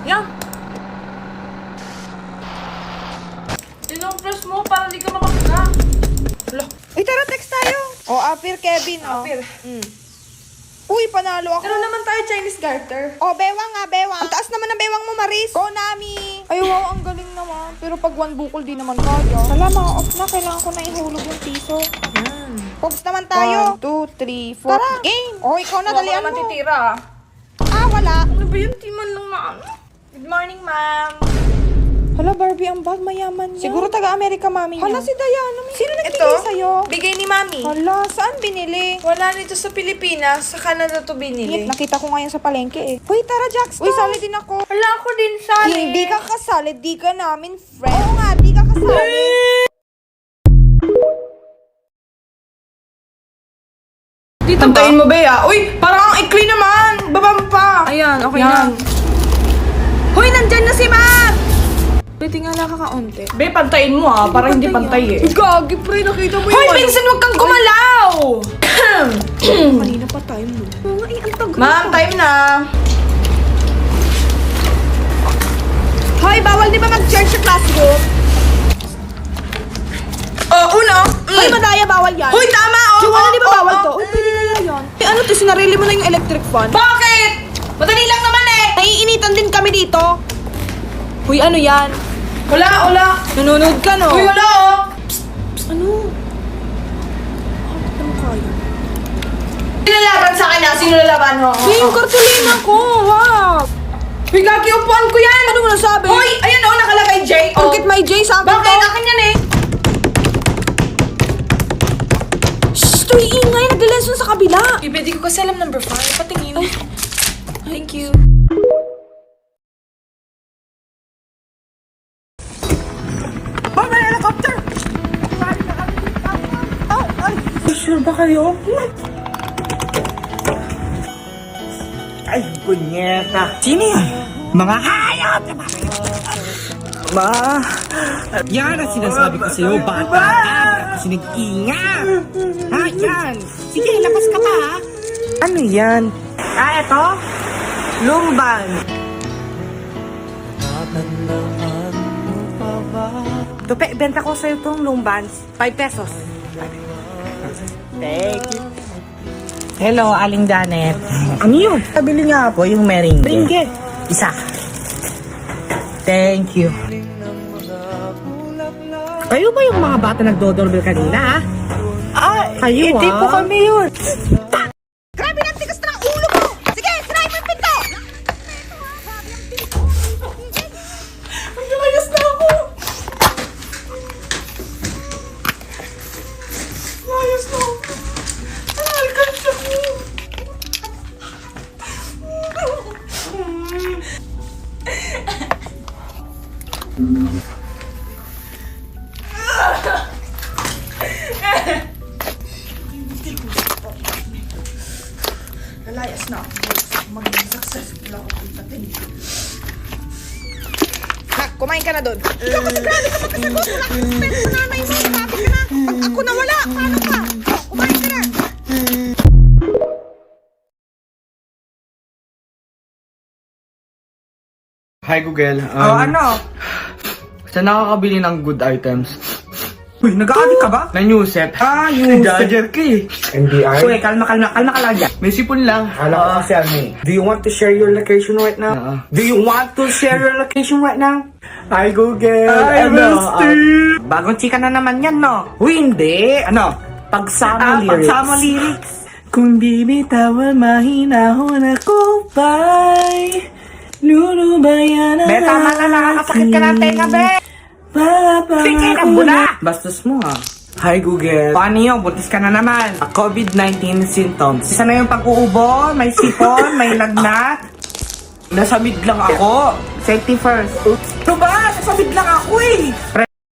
Yan. Press mo para di ka makapila. Uy, tara, text tayo. Apir, Kevin, Apir. Uy, panalo ako. Ano naman tayo Chinese garter? Bewang nga, bewang. Ang taas naman ng bewang mo, Maris. Konami. Ay, wow, ang galing naman. Pero pag one bukol, di naman kaya. Wala, mga off na. Kailangan ko na ihulog yung piso. Yan. Pogs naman tayo. 1, 2, 3, 4. Tara. Game. Ikaw na, dalian mo. Matitira. Wala. Ano ba yun? Di man lang na ano? Good morning, ma'am. Hala, Barbie, ang bag, mayaman niya. Siguro taga-Amerika, mami niya. Hala, si Diana. Sino nagbigay Ito, sa'yo? bigay ni mami. Hala, saan binili? Wala nito sa Pilipinas. Sa Canada to binili. Nakita ko ngayon sa palengke eh. Uy, tara, Jax. Uy, sali din ako. Wala ako din sali. Hindi ka kasali, di ka namin friend. Oo nga, di ka kasali. Dito Tantayin mo, Bea. Uy, parang ang ikli naman. Baba mo pa. Ayan, okay na. Hoy, nandyan na si Ma! Pwede nga lang kakaunti. Be, pantayin mo ha. Parang hindi pantay eh. Gagi, pre, nakita mo Hoy, Vincent, huwag kang gumalaw! Kanina pa time mo. Oo nga, ang tagal. Ma'am, time na. Hoy, bawal di ba mag-charge sa classroom? Uno. Hoy, madaya, bawal yan. Hoy, tama! Joanna, di ba bawal to? Uy, pwede kaya yun. Ano to, sinarili mo na yung electric fan? Bakit? Madali lang naman eh! Naiinitan din kami dito. Uy, ano yan? Wala. Nanonood ka, no? Uy, wala oh! Ano? Ano kaya? Sino laban sa akin ha? Sino lalaban mo? Yung kartulina ko, wow! Uy, gagi, upuan ko yan! Ano mo nasabi? Hoy, ayan oh, nakalagay J. Bakit may J sa akin Bakit? Akin yan eh. Shhh! Tuy ingay! Nag-lesson sa kabila! Ibedi ko kasi alam number 5. Patingin. Thank you. May helicopter! Sure ba kayo? Ay, punyeta. Sino yan? Mga hayop! Ma, yan ang sinasabi ko sa'yo, bata ka. Kasi nag-ingat. Ha, yan. Sige, labas ka pa, ha? Ano yan? Eto? Lumban. Tupe, benta ko sa'yo itong lumbans. 5 pesos. Thank you. Hello, Aling Janet. Ano yun? Kabili nga po yung meringue. Meringue? Isa. Thank you. Kayo ba yung mga bata nagdodoorbell kanina, ha? Kayo, Hindi po kami yun. Grabe na, tigas na ng ulo mo! Sige, sirahin mo yung pinto! Lumayas na ako! Lumayas na ako! Alkansa ko! Lalayas na ako. Maging successful ako pagdating. Nak, kumain ka na doon. Ikaw kasi grabe ka magkasagot. Wala kang suspense sa nanay mo. Sabi ka na. Pag ako nawala, paano ka? Kumain ka na. Hi Google. ano? Saan nakakabili ng good items? Uy, nag-aadik ka ba? Na new set. Yung Judger ka eh. NBI? Uy, kalma ka lang dyan. May sipon lang. Hala ko kasi ano eh. Do you want to share your location right now? Do you want to share your location right now? Hi Google. Hi, Steve. Bagong chika na naman yan, no? Uy, hindi. Ano? Pagsama lyrics. Pagsama lyrics. Kung di bitawan, mahinahon ako pa'y lulubayan na be, tama na, nakakasakit ka ng tenga, be. Sige, kambo na. Bastos mo, ha? Hi Google. Paano yun? Buntis ka na naman. COVID-19 symptoms. Isa na yung pag-uubo, may sipon, may lagnat. Nasamid lang ako. Safety first. Ano ba? Nasamid lang ako eh.